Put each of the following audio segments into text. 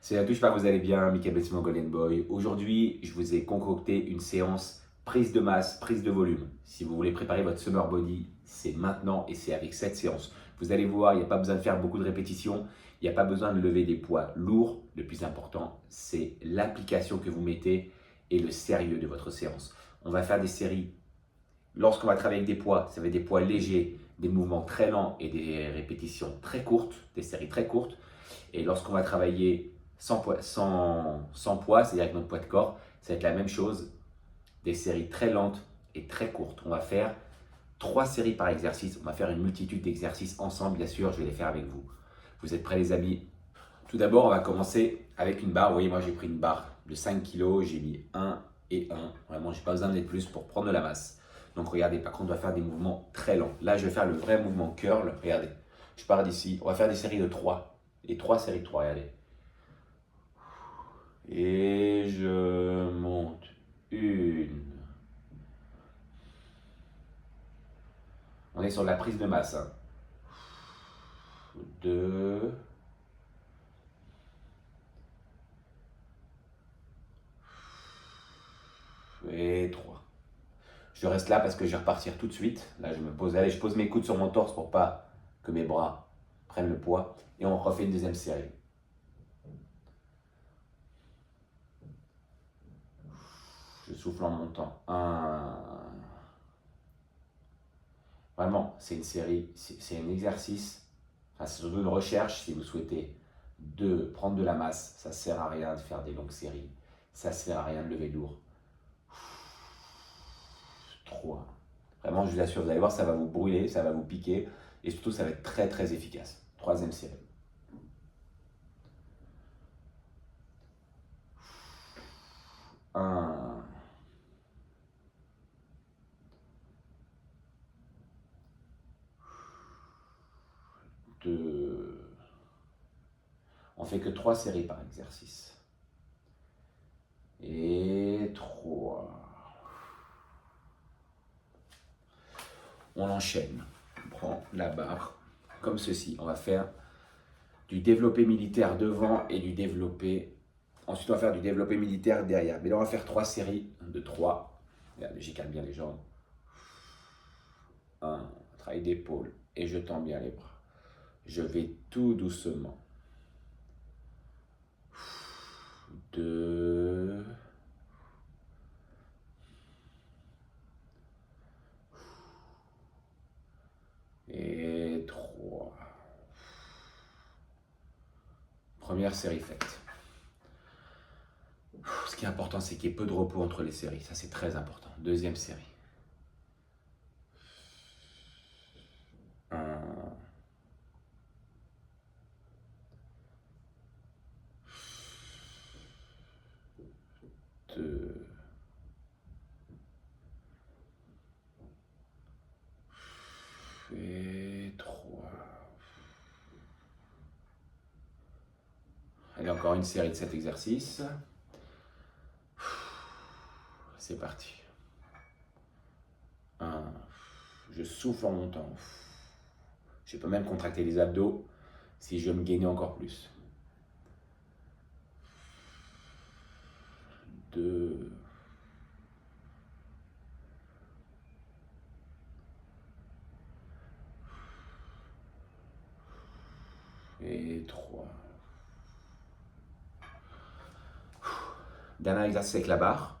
C'est à tous, j'espère que vous allez bien, Michael Betsman Golden Boy. Aujourd'hui, je vous ai concocté une séance prise de masse, prise de volume. Si vous voulez préparer votre summer body, c'est maintenant et c'est avec cette séance. Vous allez voir, il n'y a pas besoin de faire beaucoup de répétitions, il n'y a pas besoin de lever des poids lourds. Le plus important, c'est l'application que vous mettez et le sérieux de votre séance. On va faire des séries. Lorsqu'on va travailler avec des poids, ça va être des poids légers, des mouvements très lents et des répétitions très courtes, des séries très courtes. Et lorsqu'on va travailler sans poids, c'est-à-dire avec notre poids de corps, ça va être la même chose, des séries très lentes et très courtes. On va faire 3 séries par exercice. On va faire une multitude d'exercices ensemble, bien sûr, je vais les faire avec vous. Vous êtes prêts les amis? Tout d'abord, on va commencer avec une barre. Vous voyez, moi j'ai pris une barre de 5 kg, j'ai mis 1 et 1. Vraiment, je n'ai pas besoin d'être plus pour prendre de la masse. Donc regardez, par contre, on va faire des mouvements très lents. Là, je vais faire le vrai mouvement curl. Regardez, je pars d'ici. On va faire des séries de 3. Et 3 séries de 3, regardez. Et je monte. Une. On est sur de la prise de masse. 2. Et 3. Je reste là parce que je vais repartir tout de suite. Là, je me pose. Allez, je pose mes coudes sur mon torse pour pas que mes bras prennent le poids. Et on refait une deuxième série. Je souffle en montant. 1. Vraiment, c'est une série, c'est un exercice. Enfin, c'est surtout une recherche si vous souhaitez prendre de la masse. Ça ne sert à rien de faire des longues séries. Ça ne sert à rien de lever lourd. 3. Vraiment, je vous assure, vous allez voir, ça va vous brûler, ça va vous piquer. Et surtout, ça va être très très efficace. Troisième série. 1. 2. On fait que 3 séries par exercice. Et 3. On enchaîne. On prend la barre comme ceci. On va faire du développé militaire devant et du développé. Ensuite, on va faire du développé militaire derrière. Mais là, on va faire 3 séries de 3. Regardez, j'écale bien les jambes. 1. Travail d'épaule. Et je tends bien les bras. Je vais tout doucement. 2. Et 3. Première série faite. Ce qui est important, c'est qu'il y ait peu de repos entre les séries. Ça, c'est très important. Deuxième série. 1. 2. Et 3. Allez, encore une série de 7 exercices. C'est parti. 1. Je souffle en montant. Je peux même contracter les abdos si je veux me gainer encore plus. 2. Et 3. Dernier exercice avec la barre.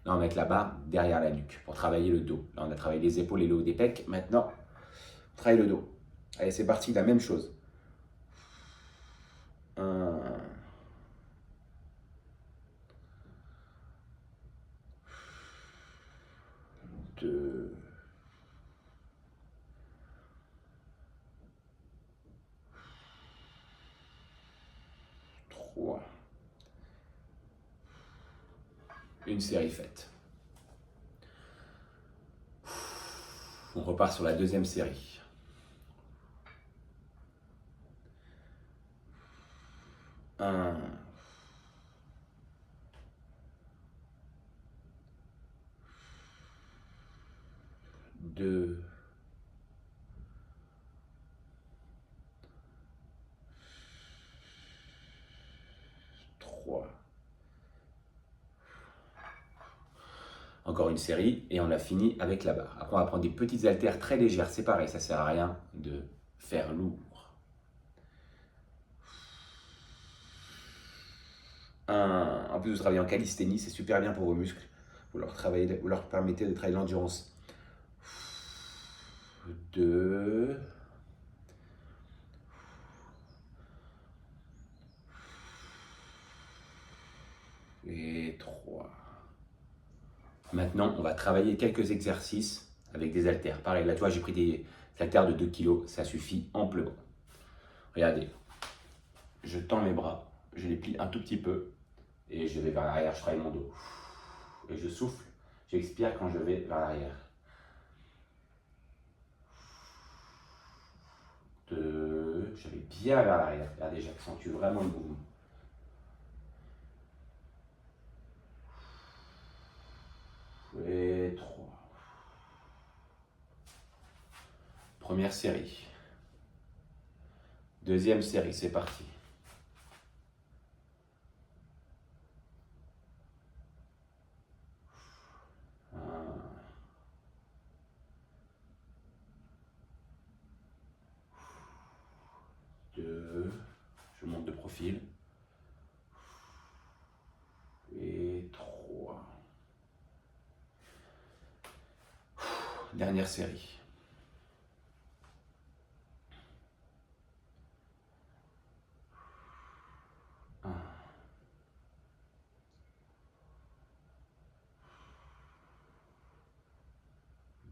Là, on va mettre la barre derrière la nuque pour travailler le dos. Là, on a travaillé les épaules et le haut des pecs. Maintenant, on travaille le dos. Allez, c'est parti, la même chose. 1. 2. 3. Une série faite. On repart sur la deuxième série. 1. 2. Encore une série et on a fini avec la barre. Après, on va prendre des petites haltères très légères. C'est pareil, ça ne sert à rien de faire lourd. 1. En plus, vous travaillez en calisthénie, c'est super bien pour vos muscles. Vous leur permettez de travailler l'endurance. 2. Et 3. Maintenant, on va travailler quelques exercices avec des haltères. Pareil, là, tu vois, j'ai pris des haltères de 2 kg, ça suffit amplement. Regardez, je tends mes bras, je les plie un tout petit peu et je vais vers l'arrière, je travaille mon dos. Et je souffle, j'expire quand je vais vers l'arrière. 2, je vais bien vers l'arrière. Regardez, j'accentue vraiment le mouvement. Et 3. Première série. Deuxième série, c'est parti. 1. 2. Je monte de profil. Et 3. Dernière série. 1.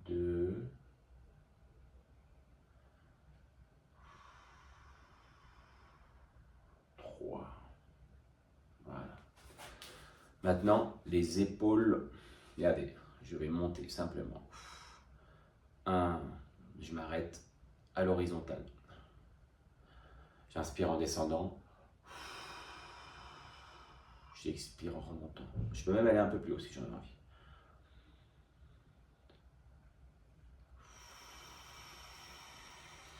2. 3. Voilà. Maintenant, les épaules. Regardez, je vais monter simplement. 1. Je m'arrête à l'horizontale. J'inspire en descendant. J'expire en remontant. Je peux même aller un peu plus haut si j'en ai envie.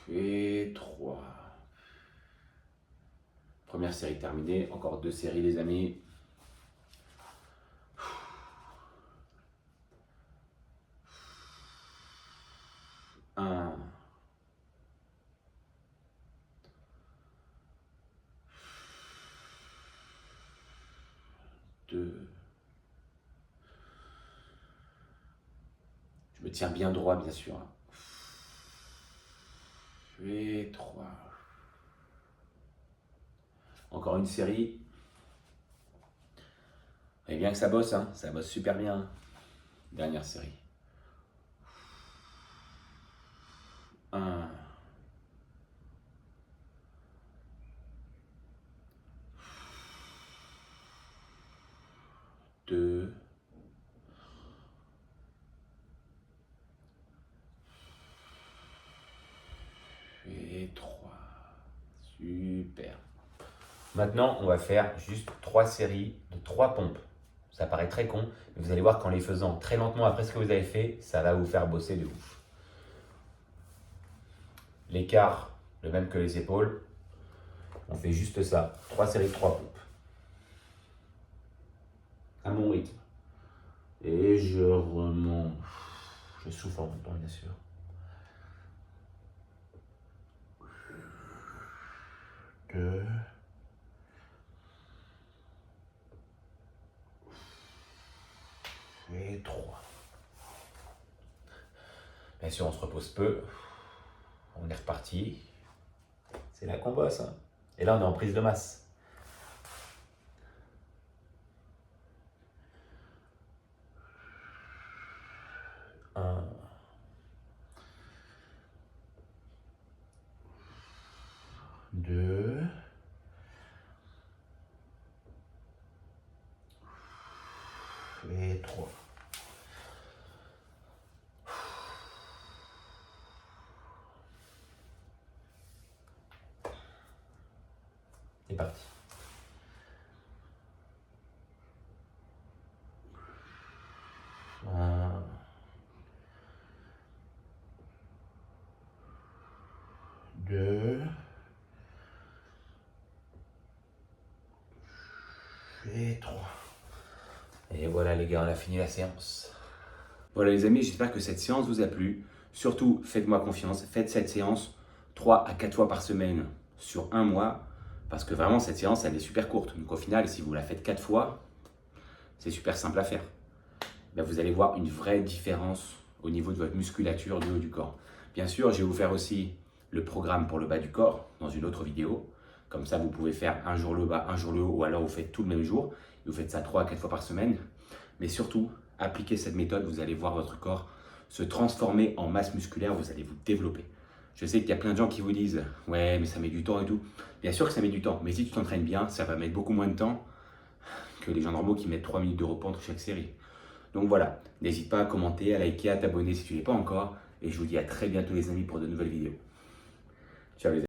Et 3. Première série terminée. Encore 2 séries, les amis. 1. 2. Je me tiens bien droit, bien sûr. Et 3. Encore une série. Vous voyez bien que ça bosse, hein, ça bosse super bien. Dernière série. 1. 2. Et 3. Super. Maintenant, on va faire juste 3 séries de 3 pompes. Ça paraît très con, mais vous allez voir qu'en les faisant très lentement après ce que vous avez fait, ça va vous faire bosser de ouf. L'écart, le même que les épaules. On fait juste ça. 3 séries de 3 pompes. À mon rythme. Et je remonte. Je souffle en montant, bien sûr. 2. Et 3. Bien sûr, on se repose peu. On est reparti. C'est là qu'on bosse, hein. Et là, on est en prise de masse. 1. 2. Et 3. C'est parti. 1. 2. Et 3. Et voilà les gars, on a fini la séance. Voilà les amis, j'espère que cette séance vous a plu. Surtout, faites-moi confiance, faites cette séance 3 à 4 fois par semaine sur un mois. Parce que vraiment, cette séance, elle est super courte. Donc au final, si vous la faites 4 fois, c'est super simple à faire. Ben, vous allez voir une vraie différence au niveau de votre musculature du haut du corps. Bien sûr, je vais vous faire aussi le programme pour le bas du corps dans une autre vidéo. Comme ça, vous pouvez faire un jour le bas, un jour le haut, ou alors vous faites tout le même jour. Vous faites ça 3 à 4 fois par semaine. Mais surtout, appliquez cette méthode, vous allez voir votre corps se transformer en masse musculaire, vous allez vous développer. Je sais qu'il y a plein de gens qui vous disent « Ouais, mais ça met du temps et tout ». Bien sûr que ça met du temps, mais si tu t'entraînes bien, ça va mettre beaucoup moins de temps que les gens normaux qui mettent 3 minutes de repos entre chaque série. Donc voilà, n'hésite pas à commenter, à liker, à t'abonner si tu ne l'es pas encore. Et je vous dis à très bientôt les amis pour de nouvelles vidéos. Ciao les amis.